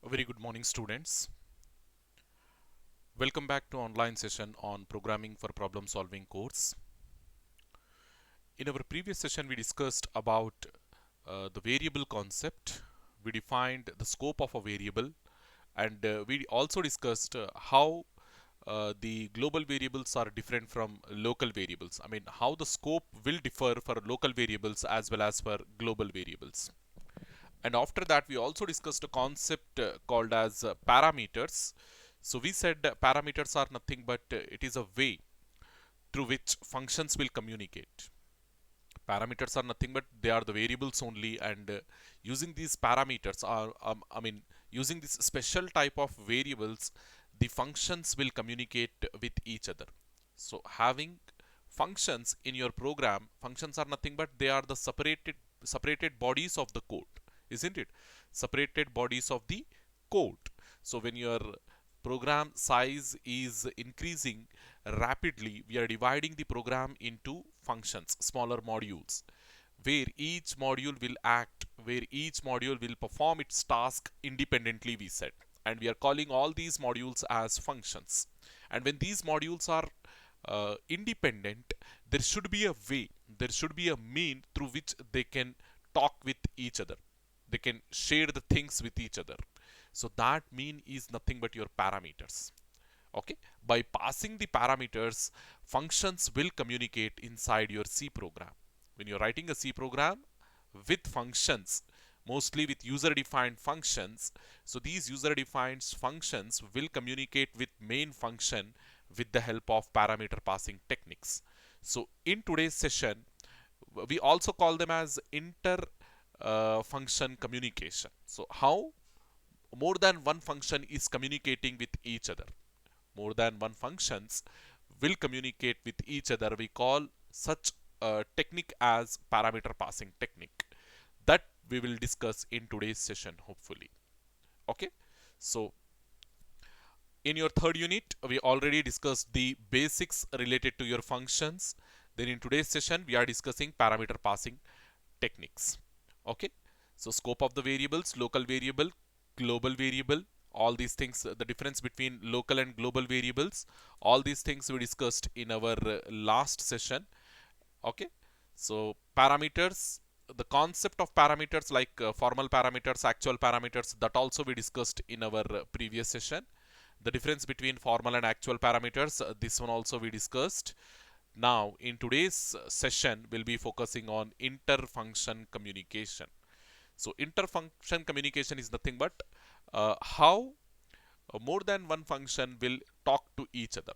A very good morning, students. Welcome back to online session on programming for problem solving course. In our previous session, we discussed about the variable concept. We defined the scope of a variable, and we also discussed how the global variables are different from local variables. I mean, how the scope will differ for local variables as well as for global variables. And after that, we also discussed a concept called as parameters. So we said parameters are nothing but it is a way through which functions will communicate. Parameters are nothing but they are the variables only, and using these parameters are, using this special type of variables, the functions will communicate with each other. So having functions in your program, functions are nothing but they are the separated bodies of the code, isn't it? Separated bodies of the code. So when your program size is increasing rapidly, we are dividing the program into functions, smaller modules, where each module will act, where each module will perform its task independently, we said. And we are calling all these modules as functions. And when these modules are independent, there should be a way, there should be a mean through which they can talk with each other. They can share the things with each other. So that mean is nothing but your parameters. Okay, by passing the parameters, functions will communicate inside your C program. When you're writing a C program with functions, mostly with user defined functions, so these user defined functions will communicate with main function with the help of parameter passing techniques. So in today's session, we also call them as inter function communication. So how more than one function is communicating with each other. More than one functions will communicate with each other. We call such a technique as parameter passing technique. That we will discuss in today's session, hopefully. Okay. So in your third unit, we already discussed the basics related to your functions. Then in today's session, we are discussing parameter passing techniques. Okay. So scope of the variables, local variable, global variable, all these things, the difference between local and global variables, all these things we discussed in our last session. Okay. So parameters, the concept of parameters like formal parameters, actual parameters, that also we discussed in our previous session. The difference between formal and actual parameters, this one also we discussed. Now in today's session, we'll be focusing on inter-function communication. So inter-function communication is nothing but how more than one function will talk to each other.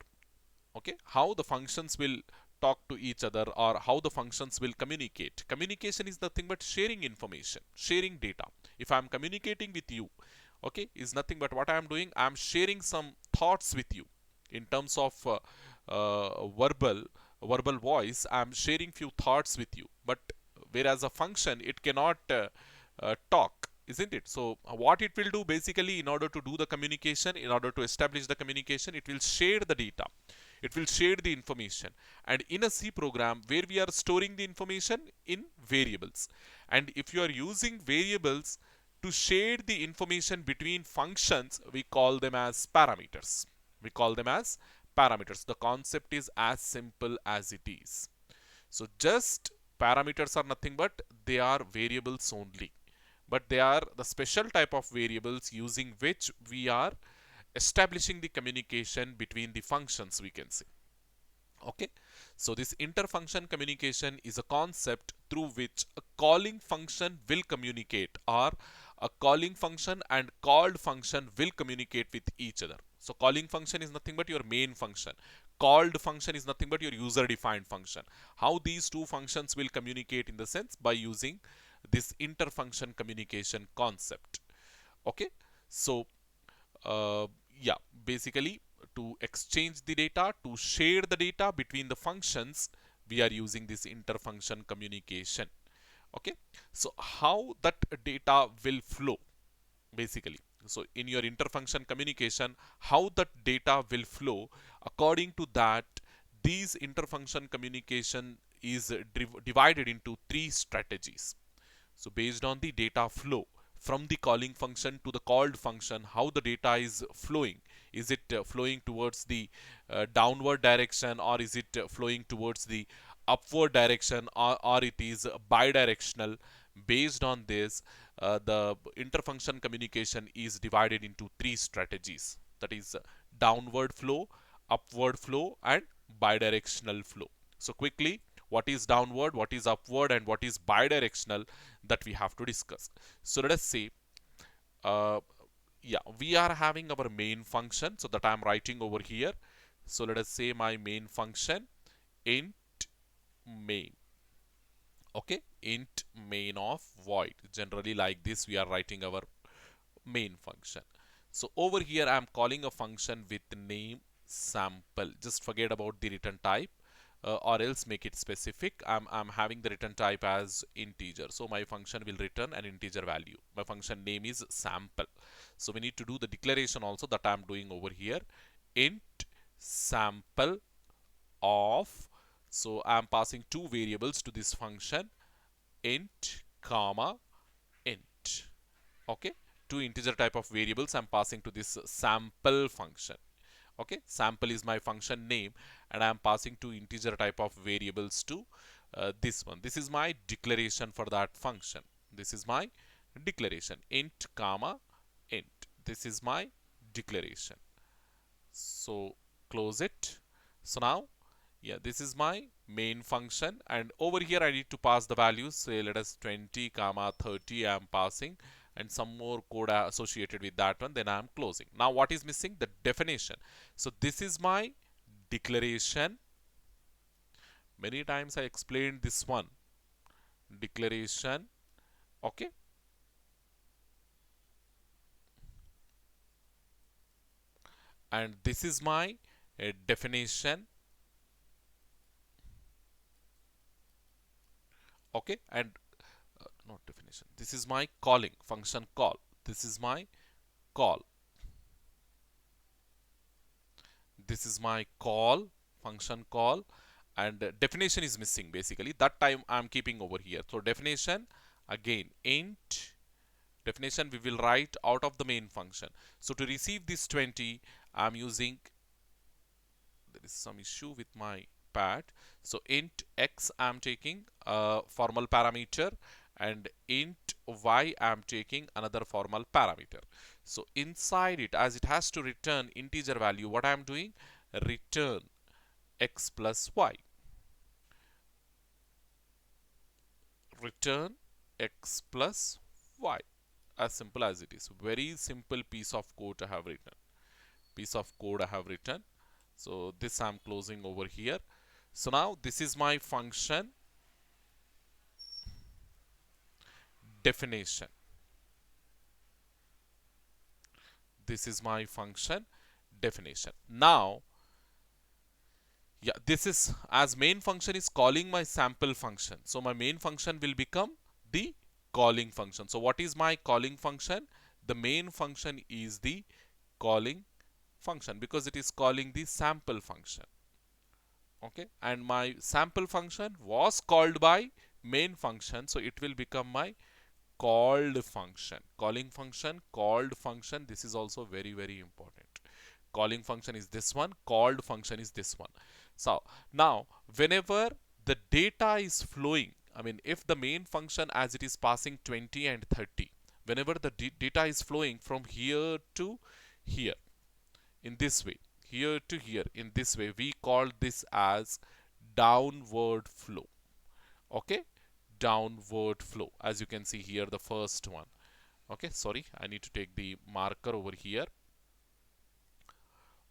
Okay, how the functions will talk to each other, or how the functions will communicate. Communication is nothing but sharing information, sharing data. If I am communicating with you, okay, is nothing but what I am doing, I am sharing some thoughts with you in terms of verbal voice. I am sharing few thoughts with you, but whereas a function, it cannot talk, isn't it? So what it will do basically, in order to do the communication, in order to establish the communication, it will share the data, it will share the information. And in a C program, where we are storing the information in variables, and if you are using variables to share the information between functions, we call them as parameters. We call them as parameters. The concept is as simple as it is. So just parameters are nothing but they are variables only, but they are the special type of variables using which we are establishing the communication between the functions, we can say. Okay, so this interfunction communication is a concept through which a calling function will communicate, or a calling function and called function will communicate with each other. So calling function is nothing but your main function, called function is nothing but your user defined function. How these two functions will communicate in the sense by using this interfunction communication concept. Okay, so uh, yeah, basically to exchange the data, to share the data between the functions, we are using this interfunction communication. Okay, so how that data will flow basically. So in your interfunction communication, how that data will flow, according to that, these interfunction communication is divided into three strategies. So based on the data flow, from the calling function to the called function, how the data is flowing. Is it flowing towards the downward direction, or is it flowing towards the upward direction, or it is bidirectional? Based on this, the interfunction communication is divided into three strategies, that is downward flow, upward flow, and bidirectional flow. So quickly, what is downward, what is upward, and what is bidirectional, that we have to discuss. So let us say, uh, yeah, we are having our main function, so that I am writing over here. So let us say my main function int main. Okay, int main of void. Generally like this we are writing our main function. So over here I am calling a function with name sample. Just forget about the return type, or else make it specific. I'm having the return type as integer. So my function will return an integer value. My function name is sample. So we need to do the declaration also, that I'm doing over here. Int sample of, so I'm passing two variables to this function, int comma int. Okay, two integer type of variables I'm passing to this sample function. Okay, sample is my function name, and I'm passing two integer type of variables to this one. This is my declaration for that function. This is my declaration, int comma int. This is my declaration. So close it. So now, yeah, this is my main function, and over here I need to pass the values. Say let us 20 comma 30 I am passing, and some more code associated with that one, then I am closing. Now what is missing? The definition. So this is my declaration. Many times I explained this one, declaration. Okay, and this is my definition. Okay, and not definition, this is my calling function call. This is my call. This is my call function call, and definition is missing. Basically that time I'm keeping over here. So definition, again int definition we will write out of the main function. So to receive this 20, I'm using, there is some issue with my pad. So int x I'm taking a formal parameter, and int y I'm taking another formal parameter. So inside it, as it has to return integer value, what I'm doing, return x plus y. Return x plus y. As simple as it is. Very simple piece of code I have written. So this I'm closing over here. So now this is my function definition. This is my function definition. Now, yeah, this is, as main function is calling my sample function. So my main function will become the calling function. So what is my calling function? The main function is the calling function, because it is calling the sample function. Okay, and my sample function was called by main function, so it will become my called function. Calling function, called function, this is also very important. Calling function is this one, called function is this one. So now whenever the data is flowing, I mean if the main function, as it is passing 20 and 30, whenever the data is flowing from here to here in this way, here to here in this way, we call this as downward flow. Okay, downward flow, as you can see here, the first one. Okay, sorry, I need to take the marker over here.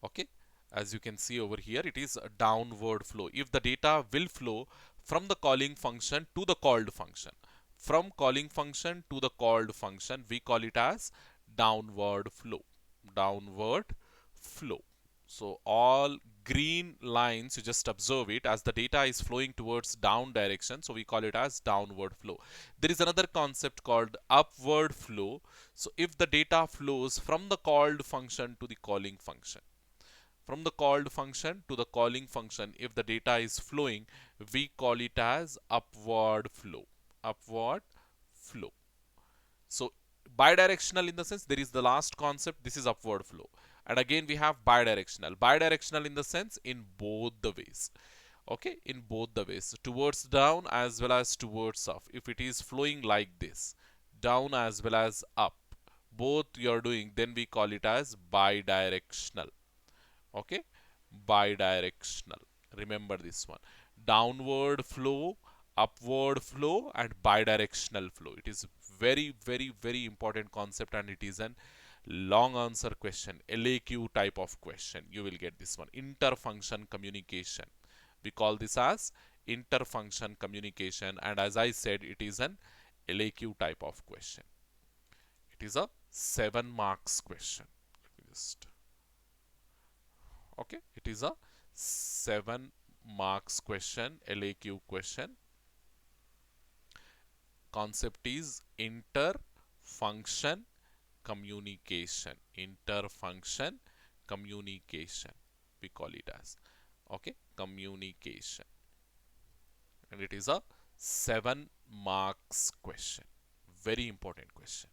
Okay, as you can see over here, it is a downward flow. If the data will flow from the calling function to the called function, from calling function to the called function, we call it as downward flow. Downward flow. So all green lines, you just observe it, as the data is flowing towards down direction, so we call it as downward flow. There is another concept called upward flow. So if the data flows from the called function to the calling function, from the called function to the calling function, if the data is flowing, we call it as upward flow. Upward flow. So Bidirectional in the sense there is the last concept, this is upward flow. And again we have bidirectional. Bidirectional in the sense in both the ways. Okay, in both the ways, towards down as well as towards up. If it is flowing like this, down as well as up, both you are doing, then we call it as bidirectional. Okay, bidirectional. Remember this one. Downward flow, upward flow, and bidirectional flow. It is very, very, very important concept, and it is an long answer question, LAQ type of question. You will get this one. Interfunction communication. We call this as interfunction communication, and as I said, it is an LAQ type of question. It is a 7 marks question. Let me just, okay, it is a 7 marks question, LAQ question. Concept is interfunction communication. Interfunction communication, we call it as. Okay, communication. And it is a 7 marks question. Very important question.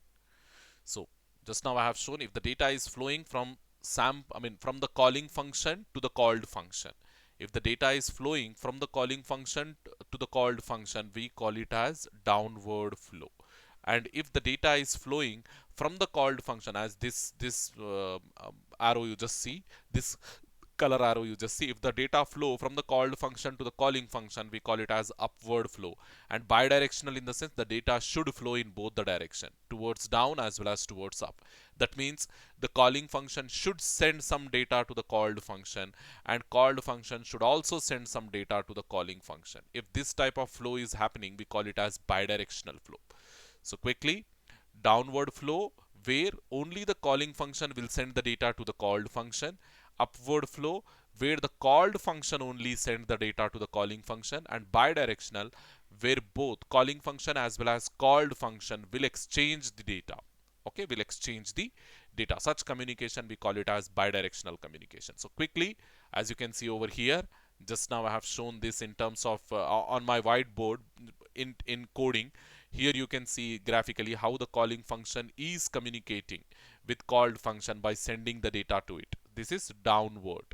So just now I have shown if the data is flowing from from the calling function to the called function. If the data is flowing from the calling function to the called function, we call it as downward flow. And if the data is flowing from the called function, as this arrow you just see, this color arrow you just see, if the data flow from the called function to the calling function, we call it as upward flow. And bidirectional in the sense the data should flow in both the direction, towards down as well as towards up. That means the calling function should send some data to the called function, and called function should also send some data to the calling function. If this type of flow is happening, we call it as bidirectional flow. So quickly, downward flow where only the calling function will send the data to the called function. Upward flow where the called function only send the data to the calling function. And bidirectional where both calling function as well as called function will exchange the data. Okay, will exchange the data. Such communication we call it as bidirectional communication. So quickly, as you can see over here, just now I have shown this in terms of on my whiteboard in coding. Here you can see graphically how the calling function is communicating with called function by sending the data to it. This is downward.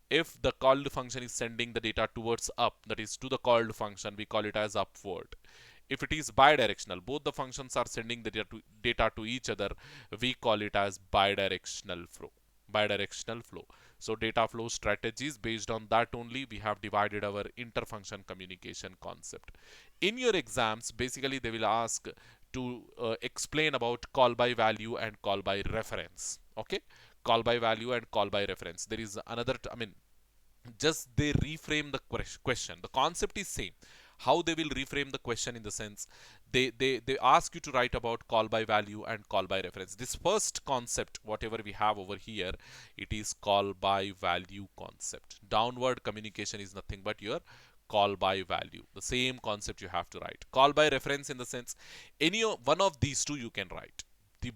If the called function is sending the data towards up, that is to the called function, we call it as upward. If it is bidirectional, both the functions are sending the data to each other, we call it as bidirectional flow. Bidirectional flow. So data flow strategies, based on that only we have divided our interfunction communication concept. In your exams, basically they will ask to explain about call by value and call by reference. Okay, call by value and call by reference. There is another, just they reframe the question. The concept is same. How they will reframe the question in the sense they ask you to write about call by value and call by reference. This first concept, whatever we have over here, it is call by value concept. Downward communication is nothing but your call by value. The same concept you have to write. Call by reference in the sense any one of these two you can write.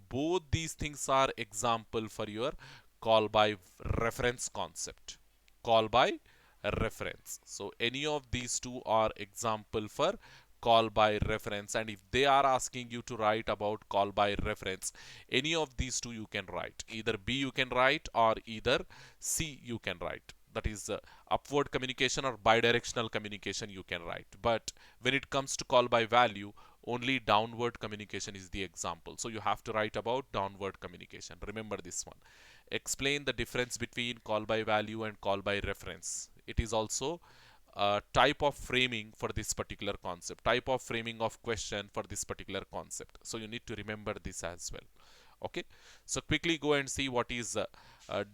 Both these things are example for your call by reference concept. Call by reference. So any of these two are example for call by reference, and if they are asking you to write about call by reference, any of these two you can write. Either B you can write or either C you can write. That is upward communication or bidirectional communication you can write. But when it comes to call by value, only downward communication is the example. So you have to write about downward communication. Remember this one. Explain the difference between call by value and call by reference. It is also a type of framing for this particular concept, type of framing of question for this particular concept. So you need to remember this as well. Okay, so quickly go and see what is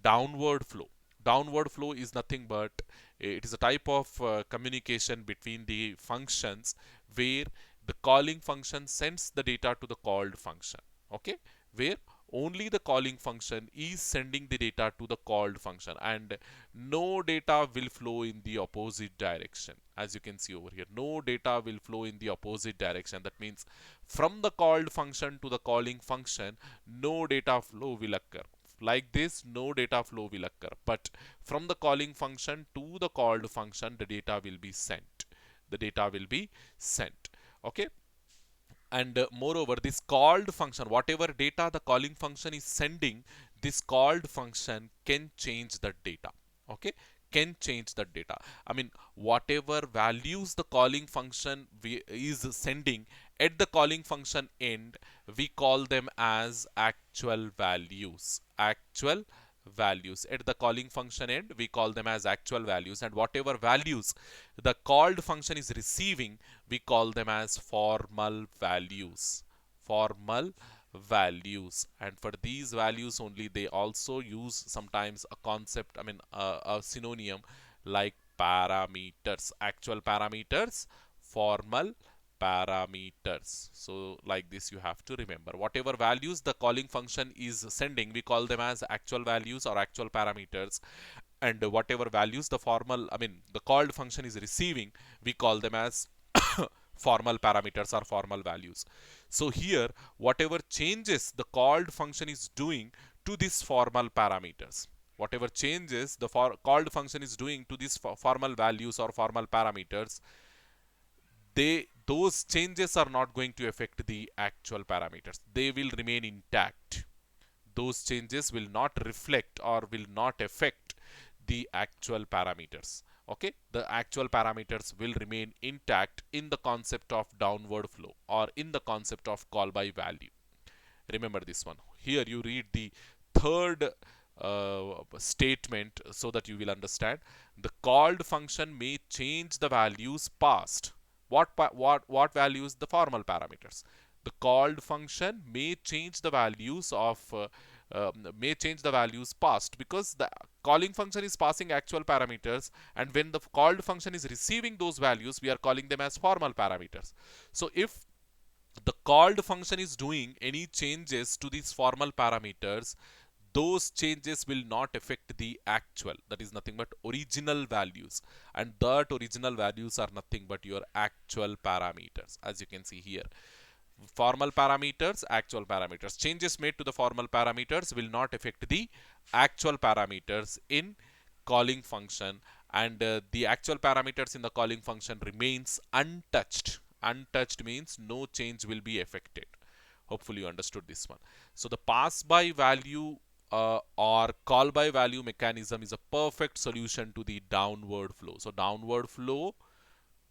downward flow. Downward flow is nothing but it is a type of communication between the functions where the calling function sends the data to the called function. Okay, where only the calling function is sending the data to the called function and no data will flow in the opposite direction. As you can see over here, no data will flow in the opposite direction. That means from the called function to the calling function, no data flow will occur. Like this, no data flow will occur. But from the calling function to the called function, the data will be sent. The data will be sent. Okay. And moreover, this called function, whatever data the calling function is sending, this called function can change the data. Okay, can change the data. I mean, whatever values the calling function is sending at the calling function end, we call them as actual values. Actual values at the calling function end, we call them as actual values, and whatever values the called function is receiving, we call them as formal values. Formal values. And for these values only, they also use sometimes a concept, I mean a synonym like parameters. Actual parameters, formal parameters. So like this you have to remember, whatever values the calling function is sending, we call them as actual values or actual parameters, and whatever values the formal, I mean the called function is receiving, we call them as formal parameters or formal values. So here, whatever changes the called function is doing to these formal parameters, whatever changes the called function is doing to these formal values or formal parameters, those changes are not going to affect the actual parameters. They will remain intact. Those changes will not reflect or will not affect the actual parameters. Okay, the actual parameters will remain intact in the concept of downward flow or in the concept of call by value. Remember this one. Here you read the third statement so that you will understand. The called function may change the values passed. What values? The formal parameters. The called function may change the values of may change the values passed, because the calling function is passing actual parameters, and when the called function is receiving those values, we are calling them as formal parameters. So if the called function is doing any changes to these formal parameters, those changes will not affect the actual, that is nothing but original values, and that original values are nothing but your actual parameters. As you can see here, formal parameters, actual parameters, changes made to the formal parameters will not affect the actual parameters in calling function, and the actual parameters in the calling function remains untouched. Untouched means no change will be affected. Hopefully you understood this one. So the pass by value or call by value mechanism is a perfect solution to the downward flow. So downward flow,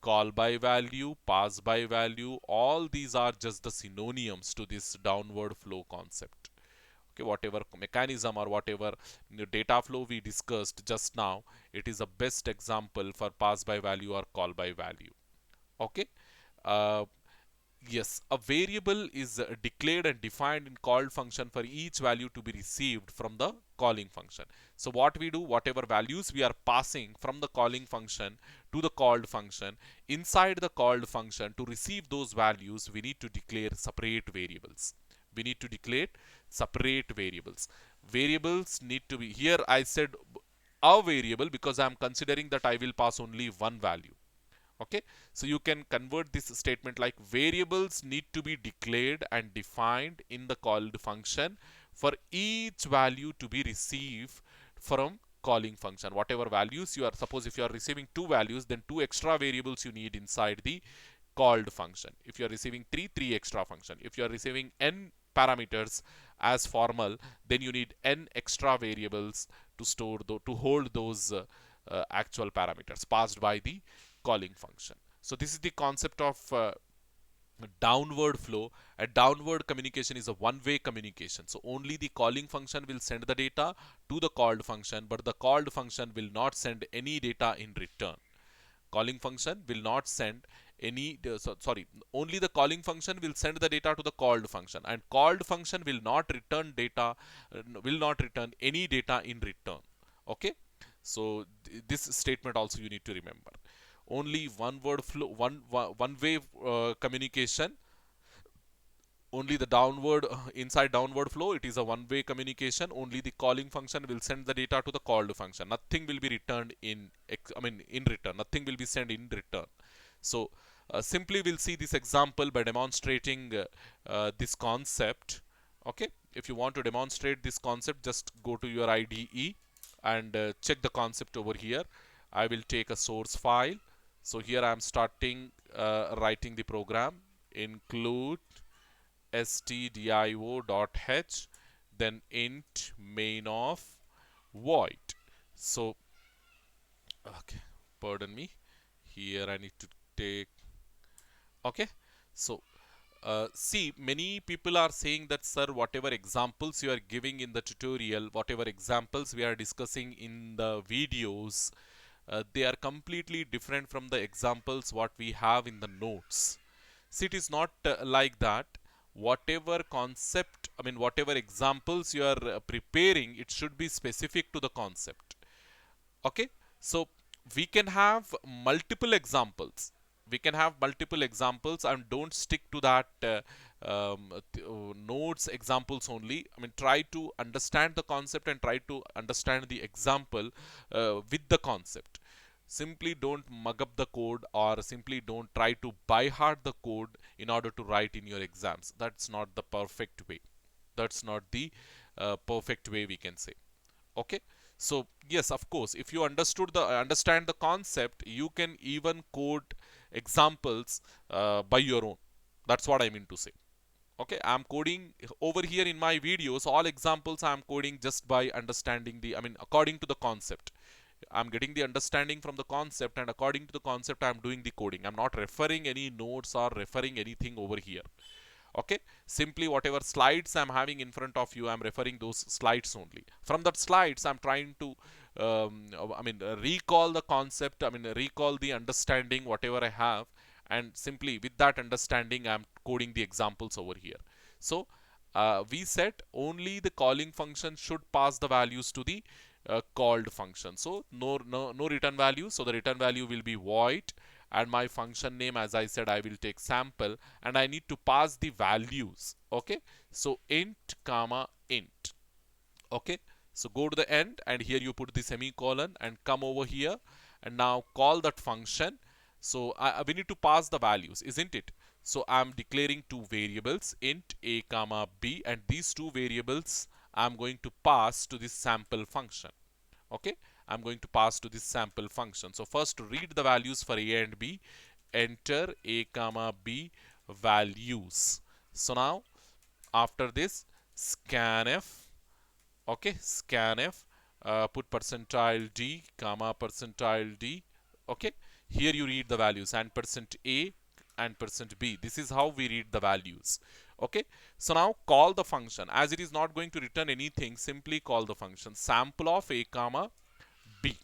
call by value, pass by value, all these are just the synonyms to this downward flow concept. Okay, whatever mechanism or whatever data flow we discussed just now, it is a best example for pass by value or call by value. Okay. uh, Yes, a variable is declared and defined in called function for each value to be received from the calling function. So what we do, whatever values we are passing from the calling function to the called function, inside the called function, to receive those values, we need to declare separate variables. We need to declare separate variables. Variables need to be, here I said a variable because I am considering that I will pass only one value. Okay, so you can convert this statement like variables need to be declared and defined in the called function for each value to be received from calling function. Whatever values you are, suppose if you are receiving two values, then two extra variables you need inside the called function. If you are receiving three extra function. If you are receiving n parameters as formal, then you need n extra variables to store to hold those actual parameters passed by the calling function. So this is the concept of downward flow. A downward communication is a one-way communication. So only the calling function will send the data to the called function, but the called function will not send any data in return. Calling function will not send any sorry, only the calling function will send the data to the called function, and called function will not return data, will not return any data in return. Okay, so this statement also you need to remember. Only one word flow, one way communication. Only the downward inside downward flow, it is a one way communication. Only the calling function will send the data to the called function. Nothing will be returned in, I mean in return, nothing will be sent in return. So simply we'll see this example by demonstrating this concept. Okay, if you want to demonstrate this concept, just go to your IDE and check the concept over here. I will take a source file. So here I am starting writing the program. include stdio.h, then int main of void. So okay, pardon me, here I need to take, okay. So see, many people are saying that, sir, whatever examples you are giving in the tutorial, whatever examples we are discussing in the videos, they are completely different from the examples what we have in the notes. See, it is not like that. Whatever concept, I mean, whatever examples you are preparing, it should be specific to the concept. Okay, so we can have multiple examples. We can have multiple examples and don't stick to that nodes examples only. I mean, try to understand the concept and try to understand the example with the concept. Simply don't mug up the code, or simply don't try to by heart the code in order to write in your exams. That's not the perfect way. That's not the perfect way, we can say. Okay, so yes, of course, if you understand the concept, you can even code examples by your own. That's what I mean to say. Okay, I'm coding over here in my videos, all examples I'm coding just by understanding the, I mean, according to the concept. I'm getting the understanding from the concept, and according to the concept I'm doing the coding. I'm not referring any notes or referring anything over here. Okay, simply whatever slides I'm having in front of you, I'm referring those slides only. From that slides I'm trying to recall the concept, I mean, recall the understanding whatever I have, and simply with that understanding I'm coding the examples over here. So we said only the calling function should pass the values to the called function. So no return value, so the return value will be void, and my function name, as I said, I will take sample, and I need to pass the values. Okay, so int comma int. Okay, so go to the end, and here you put the semicolon and come over here and now call that function. So we need to pass the values, isn't it? So I'm declaring two variables, int a comma b, and these two variables I'm going to pass to this sample function. Okay, I'm going to pass to this sample function. So first, to read the values for a and b, enter a comma b values. So now after this, scanf, okay, scanf, put percentile d comma percentile d. Okay, here you read the values, and percent a and percent b. This is how we read the values. Okay, so now call the function. As it is not going to return anything, simply call the function sample of a comma b,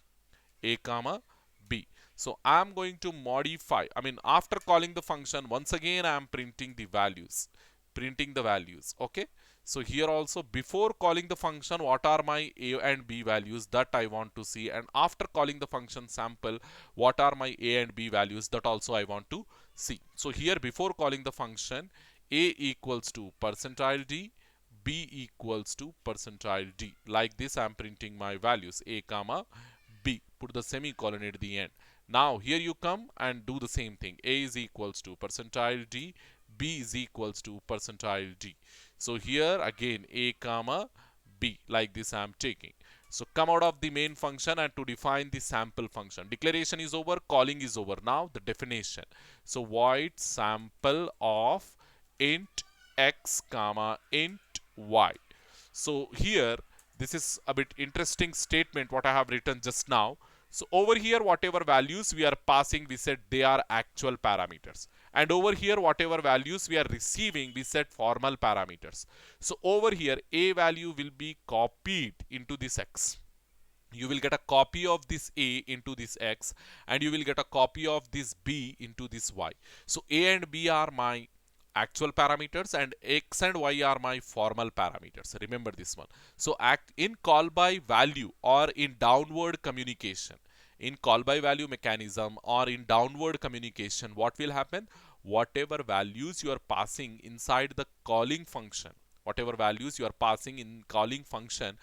a comma b. So I'm going to modify, I mean, after calling the function, once again I'm printing the values, okay. So here also, before calling the function, what are my a and b values, that I want to see, and after calling the function sample, what are my a and b values, that also I want to see. So here, before calling the function, a equals to percentile d, b equals to percentile d. Like this I'm printing my values, a comma b, put the semicolon at the end. Now here you come and do the same thing. A is equals to percentile d, b is equals to percentile d. So here again a comma b, like this I am taking. So come out of the main function and to define the sample function. Declaration is over, calling is over. Now the definition. So void sample of int x comma int y. So here, this is a bit interesting statement what I have written just now. So over here, whatever values we are passing, we said they are actual parameters. And over here, whatever values we are receiving, we set formal parameters. So over here, a value will be copied into this x. You will get a copy of this a into this x, and you will get a copy of this b into this y. So a and b are my actual parameters, and x and y are my formal parameters. Remember this one. So act in call by value or in downward communication, in call by value mechanism or in downward communication, what will happen? Whatever values you are passing inside the calling function, whatever values you are passing in calling function,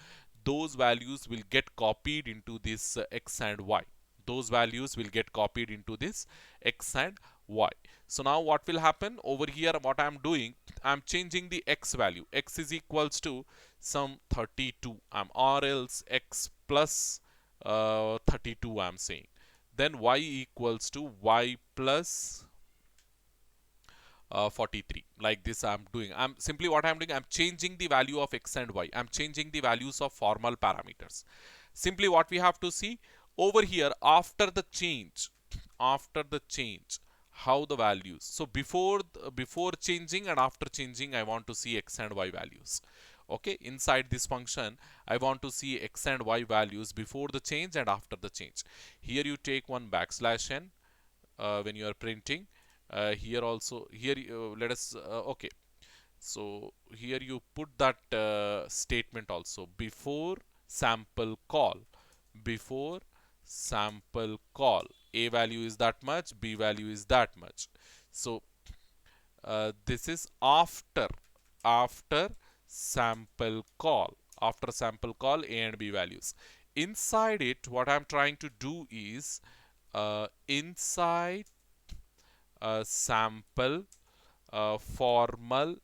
those values will get copied into this x and y. Those values will get copied into this x and y. So now what will happen over here? What I am doing, I am changing the x value. X is equals to some 32, or else x plus 32 I am saying. Then y equals to y plus 43. Like this I'm simply what I'm doing, I'm changing the value of x and y. I'm changing the values of formal parameters. Simply what we have to see over here, after the change, after the change, how the values. So before changing and after changing, I want to see x and y values. Okay, inside this function, I want to see x and y values before the change and after the change. Here you take one backslash n when you are printing. Here also, here let us okay, so here you put that statement also, before sample call, before sample call, a value is that much, b value is that much. So this is after sample call, after sample call, a and b values. Inside it, what I'm trying to do is inside sample formal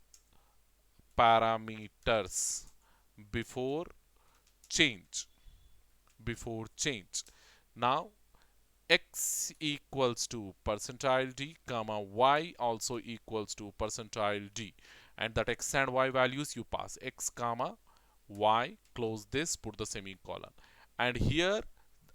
parameters before change, before change. Now x equals to percentile d comma y also equals to percentile d, and that x and y values you pass x comma y, close this, put the semicolon, and here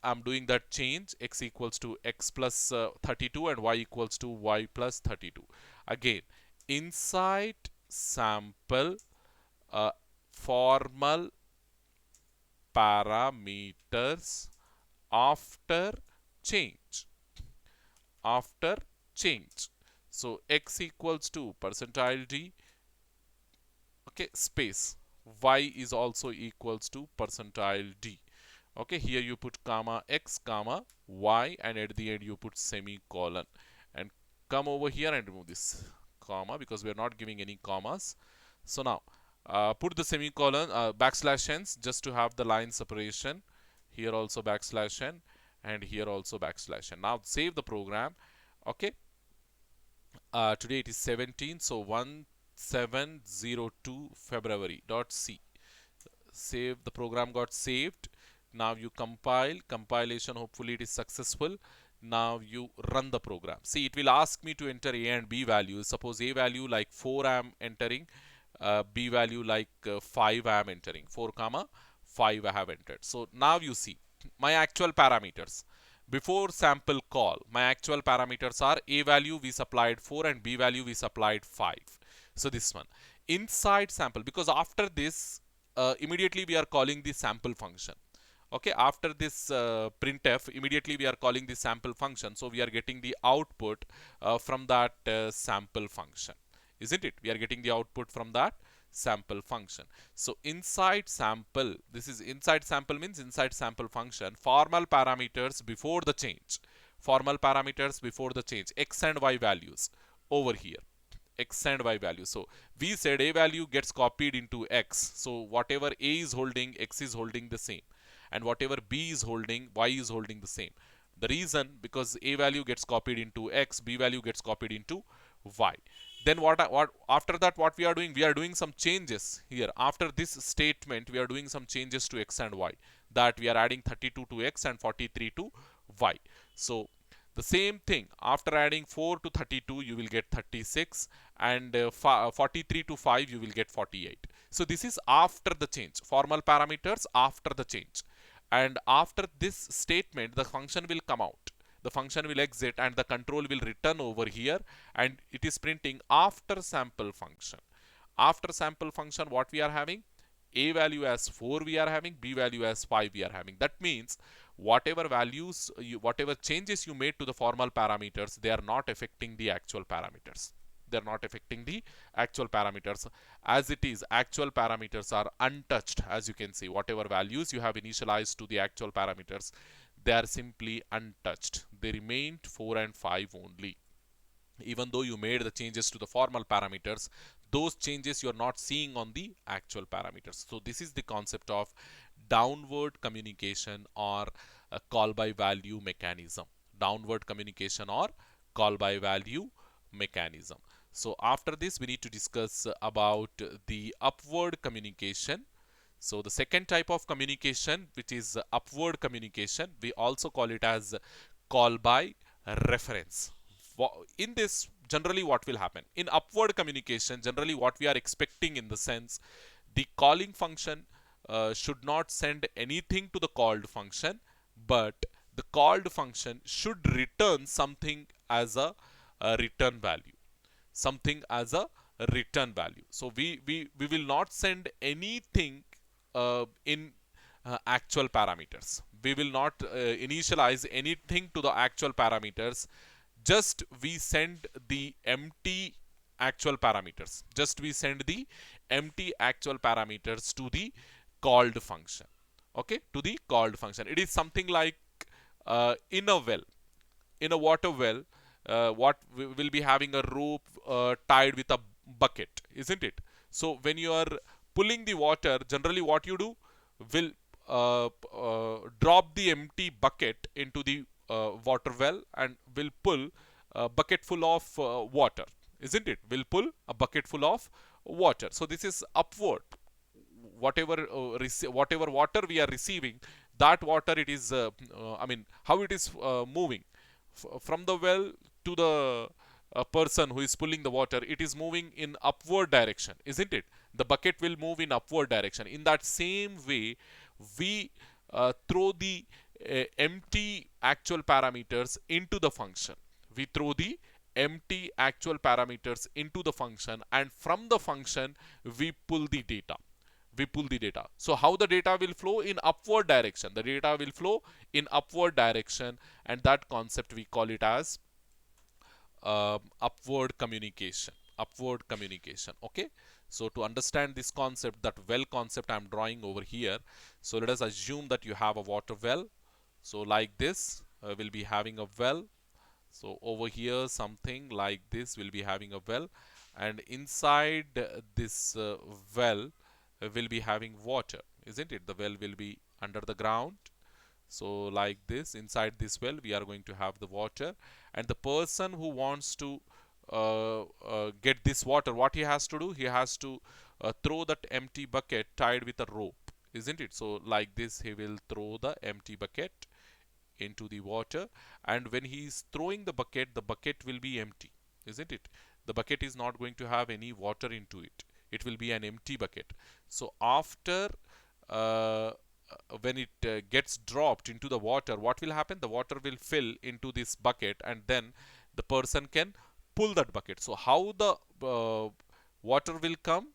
I'm doing that change, x equals to x plus 32 and y equals to y plus 32. Again, inside sample formal parameters after change, after change. So x equals to percentile d, okay, space, y is also equals to percentile d. Okay, here you put comma x comma y, and at the end you put semicolon, and come over here and remove this comma because we are not giving any commas. So now put the semicolon, backslash n's, just to have the line separation. Here also backslash n, and here also backslash n. Now save the program. Okay, today it is 17, so 1702 February dot c. Save, the program got saved. Now you compile, compilation, hopefully it is successful. Now you run the program. See, it will ask me to enter a and b values. Suppose a value like 4 I am entering, b value like 5 I am entering, 4 comma 5 I have entered. So now you see my actual parameters. Before sample call, my actual parameters are a value we supplied 4 and b value we supplied 5. So this one. Inside sample, because after this, immediately we are calling the sample function. Okay, after this printf, immediately we are calling the sample function. So we are getting the output from that sample function, isn't it? We are getting the output from that sample function. So inside sample, this is inside sample means inside sample function, formal parameters before the change, formal parameters before the change, x and y values over here, x and y value. So we said a value gets copied into x. So whatever a is holding, x is holding the same, and whatever b is holding, y is holding the same. The reason, because a value gets copied into x, b value gets copied into y. Then what after that, what we are doing? We are doing some changes here. After this statement, we are doing some changes to x and y. That we are adding 32 to x and 43 to y. So the same thing, after adding 4 to 32 you will get 36, and 43 to 5 you will get 48. So this is after the change, formal parameters after the change. And after this statement, the function will come out, the function will exit, and the control will return over here, and it is printing after sample function. After sample function, what we are having? A value as 4 we are having, b value as 5 we are having. That means whatever values, whatever changes you made to the formal parameters, they are not affecting the actual parameters. They are not affecting the actual parameters. As it is, actual parameters are untouched. As you can see, whatever values you have initialized to the actual parameters, they are simply untouched. They remained 4 and 5 only. Even though you made the changes to the formal parameters, those changes you are not seeing on the actual parameters. So this is the concept of downward communication or a call by value mechanism. Downward communication or call by value mechanism. So after this, we need to discuss about the upward communication. So the second type of communication, which is upward communication, we also call it as call by reference. In this, generally what will happen in upward communication, generally what we are expecting in the sense, the calling function should not send anything to the called function, but the called function should return something as a return value, something as a return value. So we will not send anything in actual parameters. We will not initialize anything to the actual parameters. Just we send the empty actual parameters. Just we send the empty actual parameters to the called function. Okay, to the called function. It is something like in a well, in a water well, what we will be having a rope tied with a bucket, isn't it? So when you are pulling the water, generally what you do will drop the empty bucket into the water well and will pull a bucket full of water, isn't it? Will pull a bucket full of water. So this is upward. Whatever whatever water we are receiving, that water it is I mean how it is moving from the well to the person who is pulling the water, it is moving in upward direction, isn't it? The bucket will move in upward direction. In that same way, we throw the empty actual parameters into the function. We throw the empty actual parameters into the function, and from the function we pull the data. So how the data will flow? In upward direction. The data will flow in upward direction, and that concept we call it as upward communication. Upward communication. Okay. So to understand this concept, that well concept I am drawing over here. So let us assume that you have a water well. So like this, we'll be having a well. So over here something like this will be having a well, and inside this well will be having water, isn't it? The well will be under the ground. So like this, inside this well we are going to have the water, and the person who wants to get this water, what he has to do? He has to throw that empty bucket tied with a rope, isn't it? So like this he will throw the empty bucket into the water, and when he is throwing the bucket will be empty, isn't it? The bucket is not going to have any water into it. It will be an empty bucket. So after uh, when it gets dropped into the water, what will happen? The water will fill into this bucket, and then the person can pull that bucket. So how the water will come?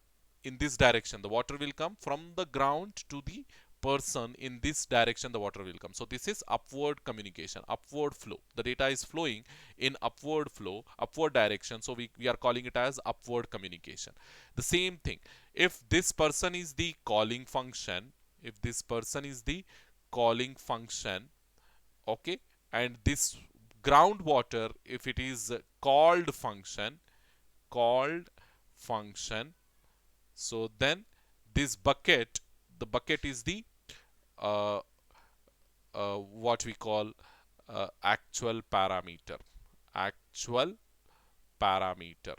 In this direction the water will come from the ground to the person. In this direction the water will come. So this is upward communication, upward flow. The data is flowing in upward flow, upward direction. So we are calling it as upward communication. The same thing, if this person is the calling function, if this person is the calling function, okay, and this groundwater, if it is called function, called function, so then this bucket, the bucket is the uh, what we call actual parameter, actual parameter,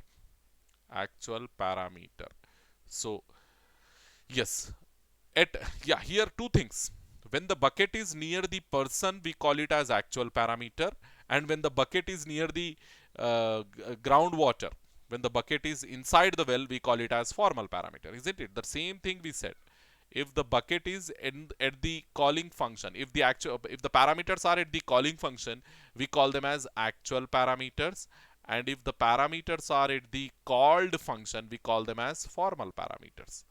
actual parameter. So yes, at yeah, here two things. When the bucket is near the person, we call it as actual parameter, and when the bucket is near the groundwater, when the bucket is inside the well, we call it as formal parameter, isn't it? The same thing we said. If the bucket is at the calling function, if the parameters are at the calling function, we call them as actual parameters, and if the parameters are at the called function, we call them as formal parameters,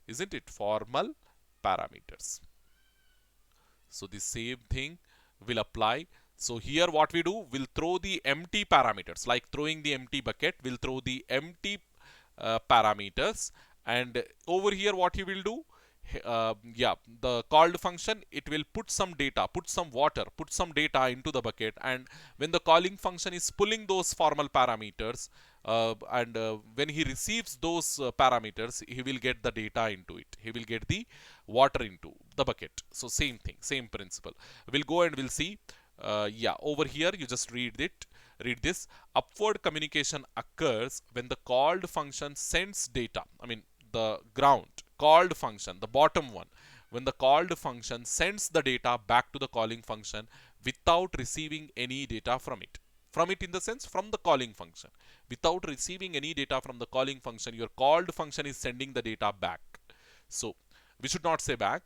isn't it? Formal parameters. So the same thing will apply. So here what we do, we'll throw the empty parameters, like throwing the empty bucket, we'll throw the empty parameters, and over here what you will do, yeah, the called function, it will put some data, put some water, put some data into the bucket, and when the calling function is pulling those formal parameters, and when he receives those parameters, he will get the data into it, he will get the water into the bucket. So same thing, same principle. We'll go and we'll see. Yeah, over here you just read this. Upward communication occurs when the called function sends data. I mean the ground called function, the bottom one, when the called function sends the data back to the calling function without receiving any data from it. From it in the sense, from the calling function, without receiving any data from the calling function, your called function is sending the data back. So we should not say back.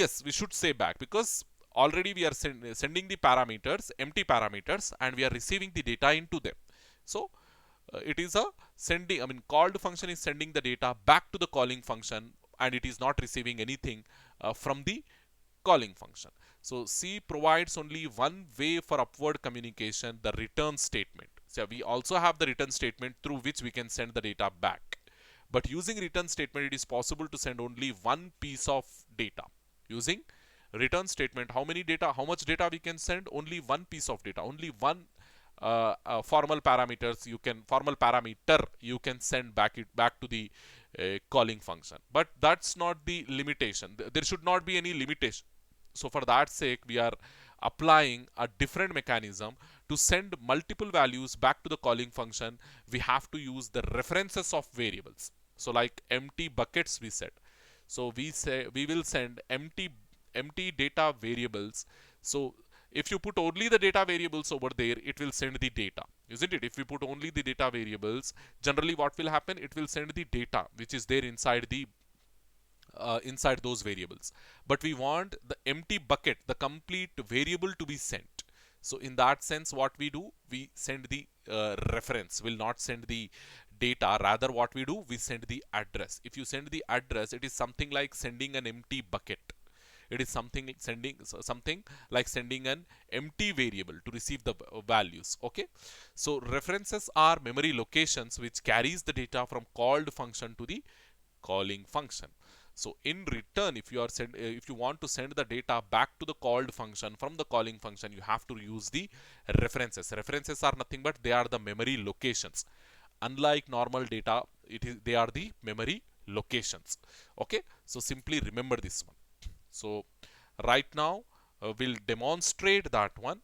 Yes, we should say back, because already we are sending the parameters, empty parameters, and we are receiving the data into them. So it is a sending, I mean, called function is sending the data back to the calling function, and it is not receiving anything from the calling function. So C provides only one way for upward communication, the return statement. So we also have the return statement through which we can send the data back. But using return statement, it is possible to send only one piece of data. Using return statement, how much data we can send? Only one piece of data, only one formal parameter you can send back to the calling function. But that's not the limitation. There should not be any limitation. So for that sake, we are applying a different mechanism to send multiple values back to the calling function. We have to use the references of variables. So like empty buckets we said. So we will send empty data variables. So if you put only the data variables over there, it will send the data, isn't it? If we put only the data variables, generally what will happen? It will send the data which is there inside those variables. But we want the empty bucket, the complete variable, to be sent. So in that sense, what we do, we send the reference. Will not send the data. Rather, what we do, we send the address. If you send the address, it is something like sending an empty bucket. It is something like sending an empty variable to receive the values. Okay, so references are memory locations which carries the data from called function to the calling function. So in return, if you want to send the data back to the called function from the calling function, you have to use the references. References are nothing but they are the memory locations. Unlike normal data, they are the memory locations. Okay, so simply remember this one. So right now we'll demonstrate that one.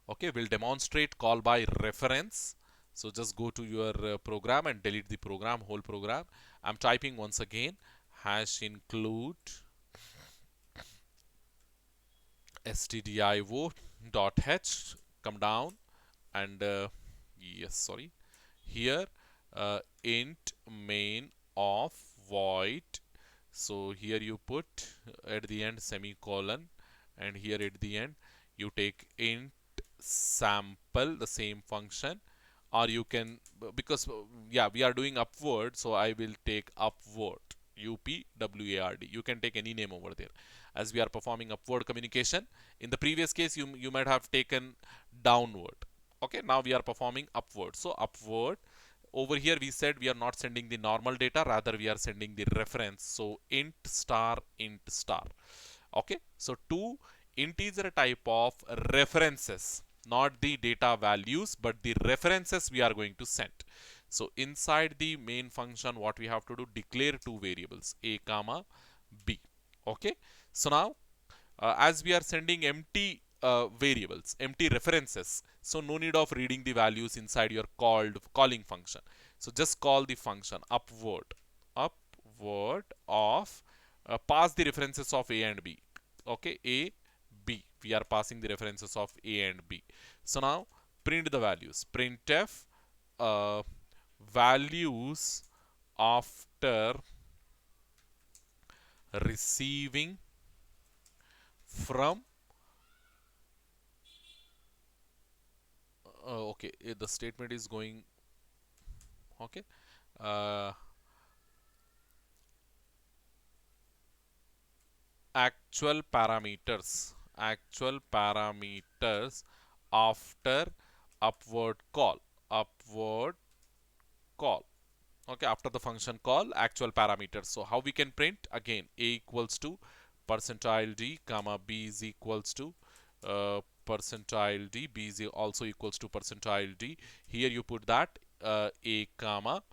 Okay, we'll demonstrate call by reference. So just go to your program and delete the program, whole program. I'm typing once again hash include stdio.h, come down, and yes, sorry, here int main of void. So here you put at the end semicolon, and here at the end you take int sample, the same function, or you can, because yeah, we are doing upward, so I will take upward, upward. You can take any name over there, as we are performing upward communication. In the previous case, you might have taken downward. Okay, now we are performing upward. So upward. Over here we said we are not sending the normal data, rather we are sending the reference. So int star int star. Okay, so two integer type of references, not the data values, but the references we are going to send. So inside the main function, what we have to do, declare two variables, a comma b. Okay, so now as we are sending empty variables, empty references, so no need of reading the values inside your calling function. So just call the function upward of pass the references of a and b. Okay, a b, we are passing the references of a and b. So now print the values, printf values after receiving from okay, the statement is going, okay, uh, actual parameters after upward call. Okay, after the function call, actual parameters. So how we can print? Again, a equals to percentile d comma b is equals to percentile d, b is also equals to percentile d. Here you put that a comma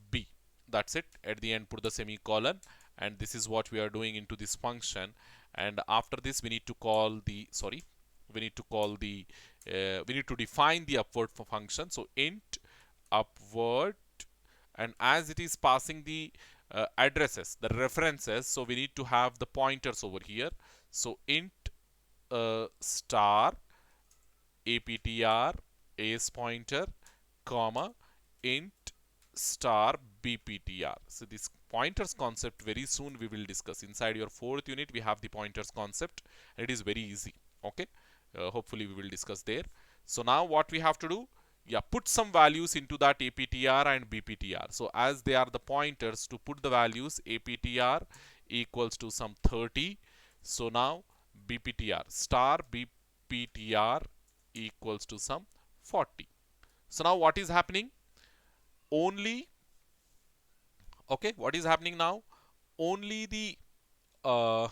b. That's it. At the end, put the semicolon, and this is what we are doing into this function. And after this, we need to call the we need to define the upward function. So int upward, and as it is passing the addresses, the references, so we need to have the pointers over here. So int star aptr as pointer, comma int star bptr. So this pointers concept very soon we will discuss. Inside your fourth unit we have the pointers concept, and it is very easy. Okay, hopefully we will discuss there. So now what we have to do, yeah, put some values into that aptr and bptr. So as they are the pointers, to put the values, aptr equals to some 30. So now bptr star bptr equals to some 40. So now what is happening? Only, okay, what is happening now? Only the uh,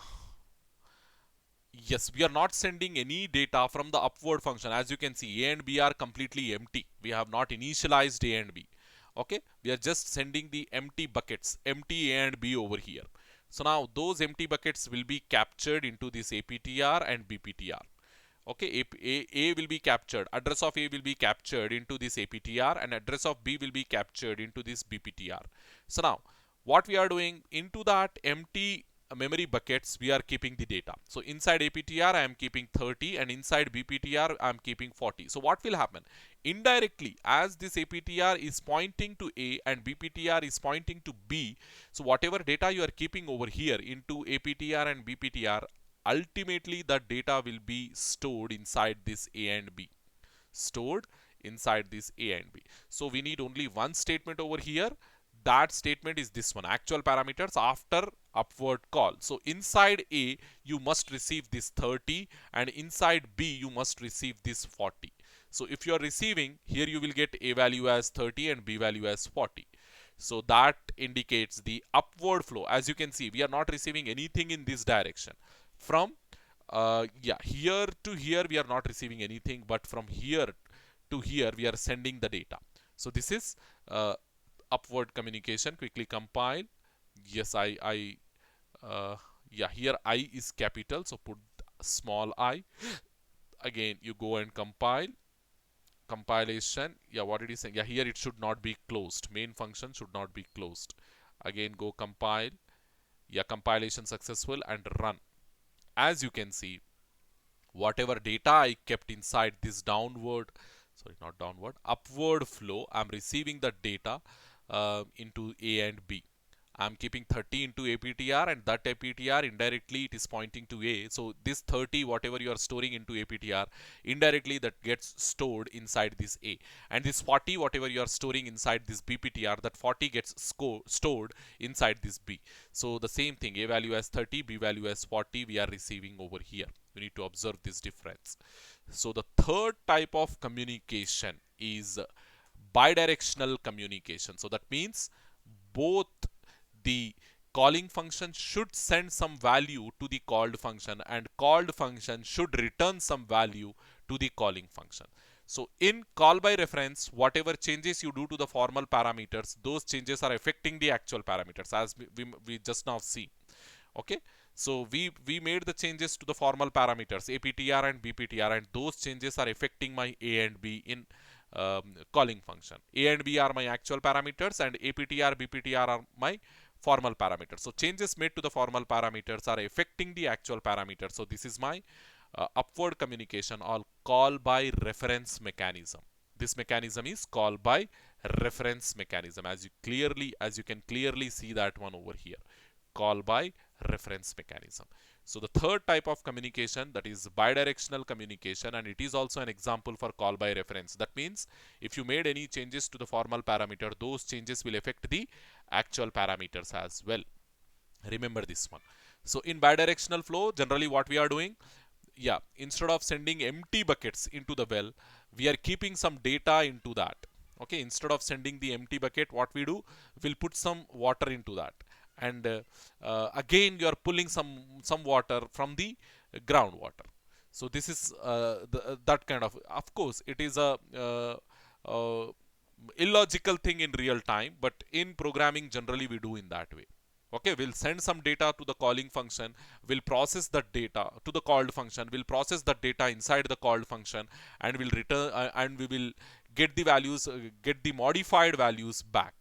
yes, we are not sending any data from the upward function. As you can see, a and b are completely empty. We have not initialized a and b. Okay, we are just sending the empty buckets, empty a and b over here. So now those empty buckets will be captured into this aptr and bptr. Okay, a will be captured, address of a will be captured into this aptr, and address of b will be captured into this bptr. So now what we are doing, into that empty memory buckets we are keeping the data. So inside aptr I am keeping 30, and inside bptr I am keeping 40. So what will happen? Indirectly, as this aptr is pointing to a and bptr is pointing to b, so whatever data you are keeping over here into aptr and bptr, ultimately the data will be stored inside this a and b, stored inside this a and b. So we need only one statement over here. That statement is this one, actual parameters after upward call. So inside a you must receive this 30, and inside b you must receive this 40. So if you are receiving here, you will get a value as 30 and b value as 40. So that indicates the upward flow. As you can see, we are not receiving anything in this direction. From yeah, here to here we are not receiving anything, but from here to here we are sending the data. So this is upward communication. Quickly compile. Yes, yeah, here I is capital, so put small I. Again you go and compile. Compilation, yeah, what it is saying, yeah, here it should not be closed, main function should not be closed. Again go compile, yeah, compilation successful, and run. As you can see, whatever data I kept inside this downward, sorry, not downward, upward flow, I'm receiving the data into A and B. I'm keeping 30 into APTR, and that APTR indirectly it is pointing to A. So this 30, whatever you are storing into APTR, indirectly that gets stored inside this A. And this 40, whatever you are storing inside this BPTR, that 40 gets stored inside this B. So the same thing, A value as 30, B value as 40, we are receiving over here. We need to observe this difference. So the third type of communication is bidirectional communication. So that means both the calling function should send some value to the called function, and called function should return some value to the calling function. So in call by reference, whatever changes you do to the formal parameters, those changes are affecting the actual parameters, as we just now see. Okay, so we made the changes to the formal parameters aptr and bptr, and those changes are affecting my a and b in calling function. A and b are my actual parameters, and aptr bptr are my formal parameters. So changes made to the formal parameters are affecting the actual parameters. So this is my upward communication, or call by reference mechanism. This mechanism is call by reference mechanism, as you can clearly see that one over here, call by reference mechanism. So the third type of communication, that is bidirectional communication, and it is also an example for call by reference. That means if you made any changes to the formal parameter, those changes will affect the actual parameters as well. Remember this one. So in bidirectional flow, generally what we are doing, yeah, instead of sending empty buckets into the well, we are keeping some data into that. Okay, instead of sending the empty bucket, what we do, we'll put some water into that, and again you are pulling some water from the groundwater. So this is that kind of course it is a illogical thing in real time, but in programming generally we do in that way. Okay, we'll send some data to the calling function, we'll process that data to the called function, we'll process that data inside the called function, and we'll return and we will get the values, get the modified values back.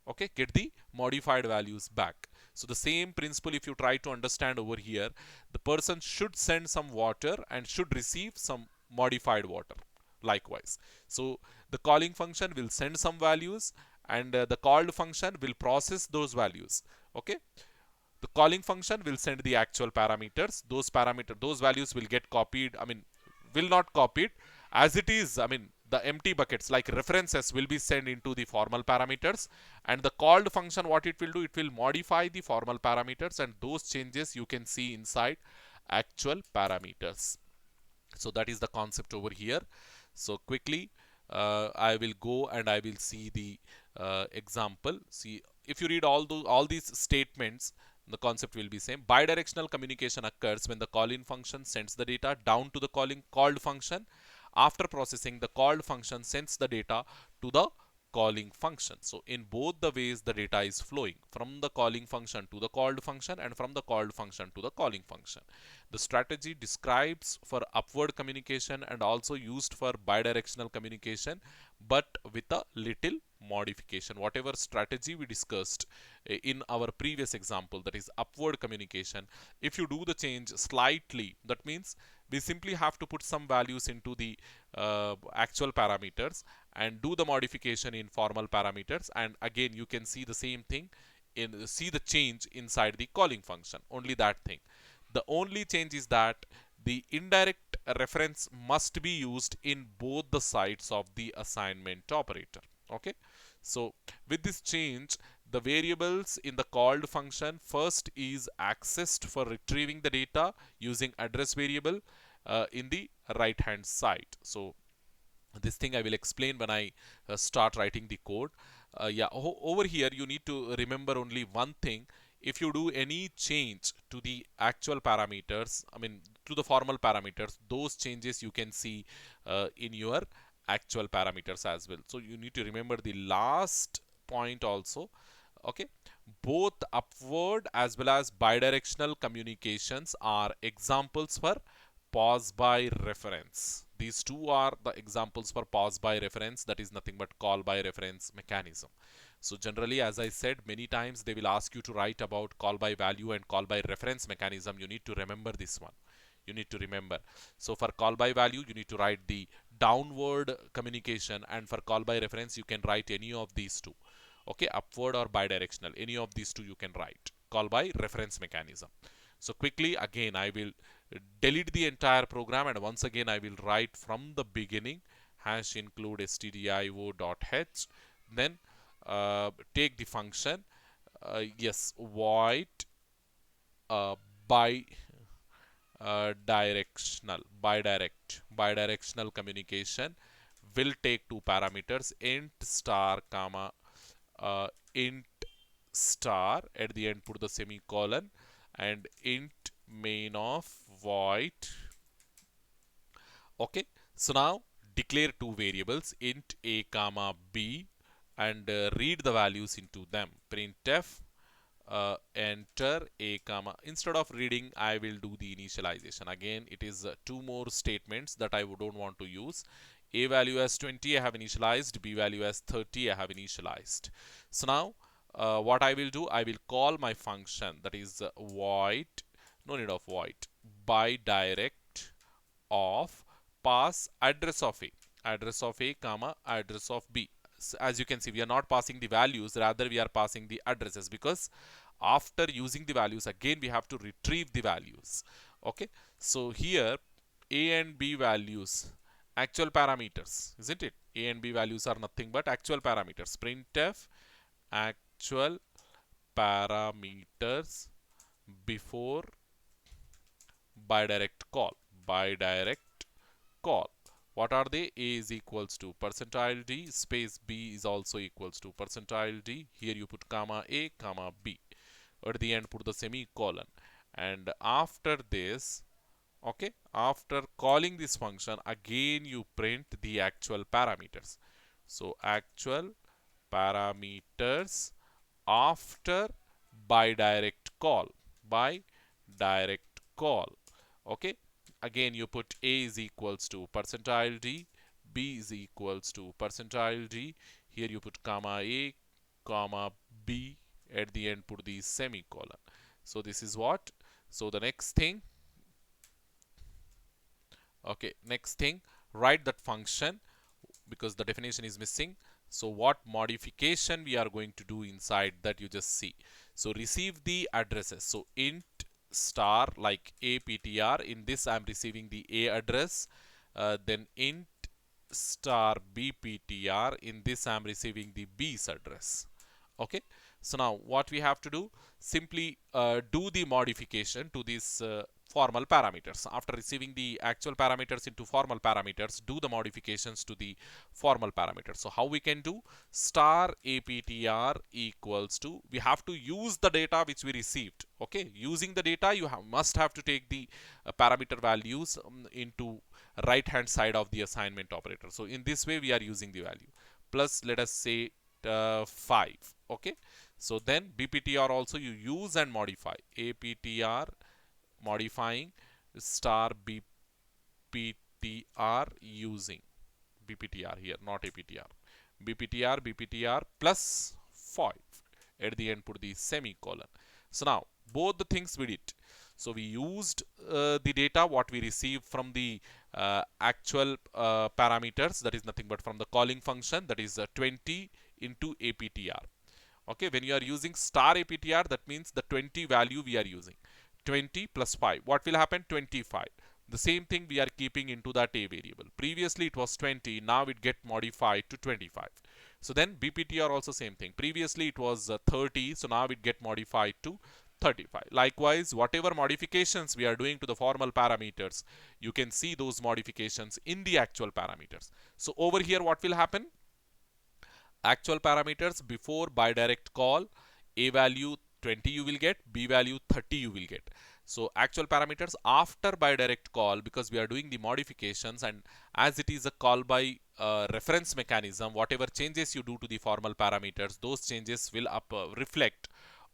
Okay, get the modified values back. So the same principle, if you try to understand over here, the person should send some water and should receive some modified water likewise. So The calling function will send some values, and the called function will process those values. Okay, the calling function will send the actual parameters. Those values will get copied, will not copied as it is. The empty buckets like references will be sent into the formal parameters, and the called function, what it will do, it will modify the formal parameters, and those changes you can see inside actual parameters. So that is the concept over here. So quickly I will go and I will see the example. See, if you read all these statements, the concept will be same. Bidirectional communication occurs when the calling function sends the data down to the called function. After processing, the called function sends the data to the calling function. So in both the ways the data is flowing from the calling function to the called function, and from the called function to the calling function. The strategy describes for upward communication and also used for bidirectional communication, but with a little modification. Whatever strategy we discussed in our previous example, that is upward communication, if you do the change slightly, that means we simply have to put some values into the actual parameters and do the modification in formal parameters, and again you can see the same thing see the change inside the calling function. Only that thing. The only change is that the indirect reference must be used in both the sides of the assignment operator. Okay, so with this change, the variables in the called function first is accessed for retrieving the data using address variable in the right hand side. So this thing I will explain when I start writing the code. Yeah, over here you need to remember only one thing. If you do any change to the actual parameters, to the formal parameters, those changes you can see in your actual parameters as well. So you need to remember the last point also. Okay, both upward as well as bidirectional communications are examples for pause by reference. These two are the examples for pause by reference, that is nothing but call by reference mechanism. So generally, as I said many times, they will ask you to write about call by value and call by reference mechanism. You need to remember this one. You need to remember. So for call by value, you need to write the downward communication, and for call by reference, you can write any of these two. Okay, upward or bidirectional, any of these two you can write. Call by reference mechanism. So quickly again I will delete the entire program, and once again I will write from the beginning hash include stdio.h, then take the function yes, void by bidirectional communication will take two parameters, int star comma int star, at the end put the semicolon, and int main of void. Okay, so now declare two variables, int a comma b, and read the values into them. Printf enter a comma, instead of reading I will do the initialization. Again it is two more statements that I don't want to use. A value as 20 I have initialized, b value as 30 I have initialized. So now what I will do, I will call my function, that is void, no need of void, by direct of pass address of a comma address of b. As you can see, we are not passing the values, rather we are passing the addresses, because after using the values again we have to retrieve the values. Okay, so here a and b values, actual parameters, isn't it? A and b values are nothing but actual parameters. Printf actual parameters before bidirect call. Bidirect call. What are they? A is equals to percentile d space b is also equals to percentile d. Here you put comma a comma b. At the end put the semicolon. And after this, okay, after calling this function, again you print the actual parameters. So actual parameters after bidirect call. Bidirect call. Okay, again you put a is equals to percentile d, b is equals to percentile d. Here you put comma a comma b, at the end put the semicolon. So this is what. So the next thing, okay, next thing, write that function because the definition is missing. So what modification we are going to do inside that, you just see. So receive the addresses. So int star like APTR, in this I'm receiving the A address. Then int star BPTR, in this I'm receiving the B's address. Okay, so now what we have to do, simply do the modification to these formal parameters. After receiving the actual parameters into formal parameters, do the modifications to the formal parameters. So how we can do, star APTR equals to, we have to use the data which we received. Okay, using the data, you must have to take the parameter values into right hand side of the assignment operator. So in this way we are using the value, plus let us say 5. Okay, so then BPTR also you use and modify, APTR modifying star BPTR using BPTR here, not APTR, BPTR plus 5, at the end put the semicolon. So now both the things we did. So we used the data what we received from the actual parameters, that is nothing but from the calling function, that is 20 into APTR. Okay, when you are using star APTR, that means the 20 value we are using. 20 plus 5, what will happen? 25. The same thing we are keeping into that A variable. Previously it was 20, now it get modified to 25. So then BPTR also same thing. Previously it was 30, so now it get modified to 35. Likewise, whatever modifications we are doing to the formal parameters, you can see those modifications in the actual parameters. So over here what will happen? Actual parameters before bidirect call, A value 20 you will get, B value 30 you will get. So actual parameters after bidirect call, because we are doing the modifications, and as it is a call by reference mechanism, whatever changes you do to the formal parameters, those changes will reflect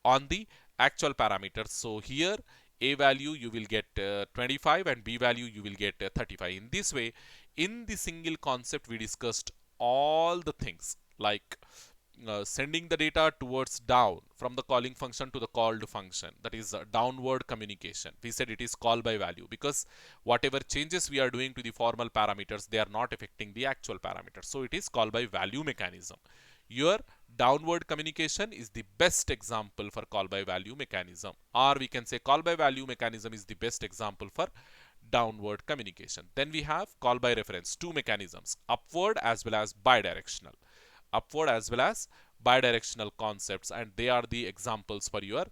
on the actual parameters. So here A value you will get 25 and B value you will get 35. In this way, in the single concept we discussed all the things like sending the data towards down from the calling function to the called function, that is downward communication. We said it is call by value because whatever changes we are doing to the formal parameters, they are not affecting the actual parameters, so it is call by value mechanism. Your downward communication is the best example for call by value mechanism, or we can say call by value mechanism is the best example for downward communication. Then we have call by reference, two mechanisms, upward as well as bidirectional. Upward as well as bidirectional concepts, and they are the examples for your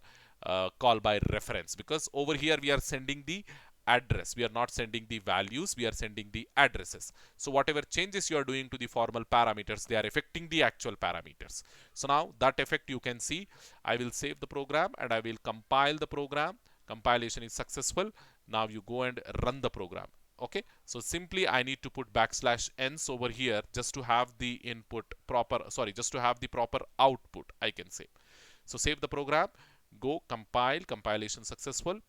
call by reference, because over here we are sending the address, we are not sending the values, we are sending the addresses. So whatever changes you are doing to the formal parameters, they are affecting the actual parameters. So now that effect you can see. I will save the program and I will compile the program. Compilation is successful. Now you go and run the program. Okay, so simply I need to put \n over here just to have the input proper, sorry, just to have the proper output, I can say. So save the program, go compile, compilation successful,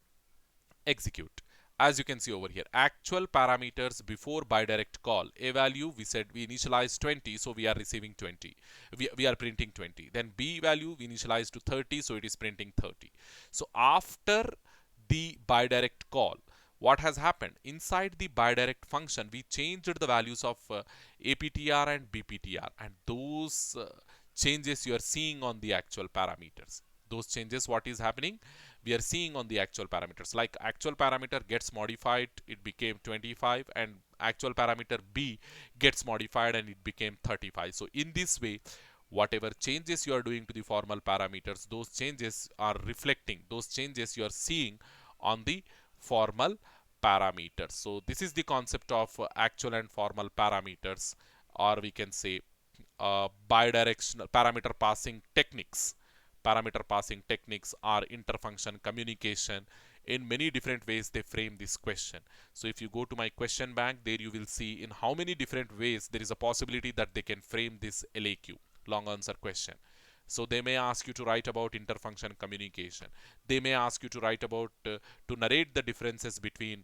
execute. As you can see over here, actual parameters before bidirect call, A value we said we initialized 20, so we are receiving 20, we are printing 20. Then B value we initialized to 30, so it is printing 30. So after the bidirect call, what has happened? Inside the bidirect function, we changed the values of APTR and BPTR, and those changes you are seeing on the actual parameters. Those changes, what is happening? We are seeing on the actual parameters. Like actual parameter gets modified, it became 25, and actual parameter B gets modified and it became 35. So in this way, whatever changes you are doing to the formal parameters, those changes are reflecting, those changes you are seeing on the formal parameters. So this is the concept of actual and formal parameters, or we can say bidirectional parameter passing techniques. Parameter passing techniques are interfunction communication. In many different ways they frame this question. So if you go to my question bank, there you will see in how many different ways there is a possibility that they can frame this LAQ, long answer question. So they may ask you to write about interfunction communication. They may ask you to write about to narrate the differences between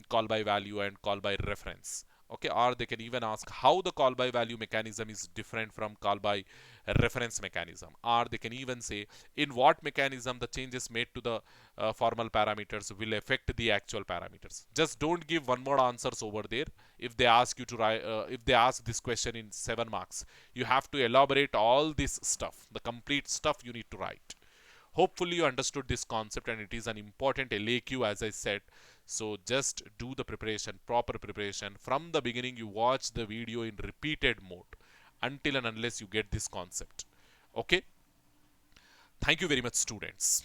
call by value and call by reference. Okay, or they can even ask how the call by value mechanism is different from call by reference mechanism, or they can even say in what mechanism the changes made to the formal parameters will affect the actual parameters. Just don't give one more answers over there. If they ask you to write, if they ask this question in 7 marks, you have to elaborate all this stuff, the complete stuff you need to write. Hopefully you understood this concept, and it is an important LAQ, as I said. So just do the preparation, proper preparation. From the beginning, you watch the video in repeated mode until and unless you get this concept. Okay. Thank you very much, students.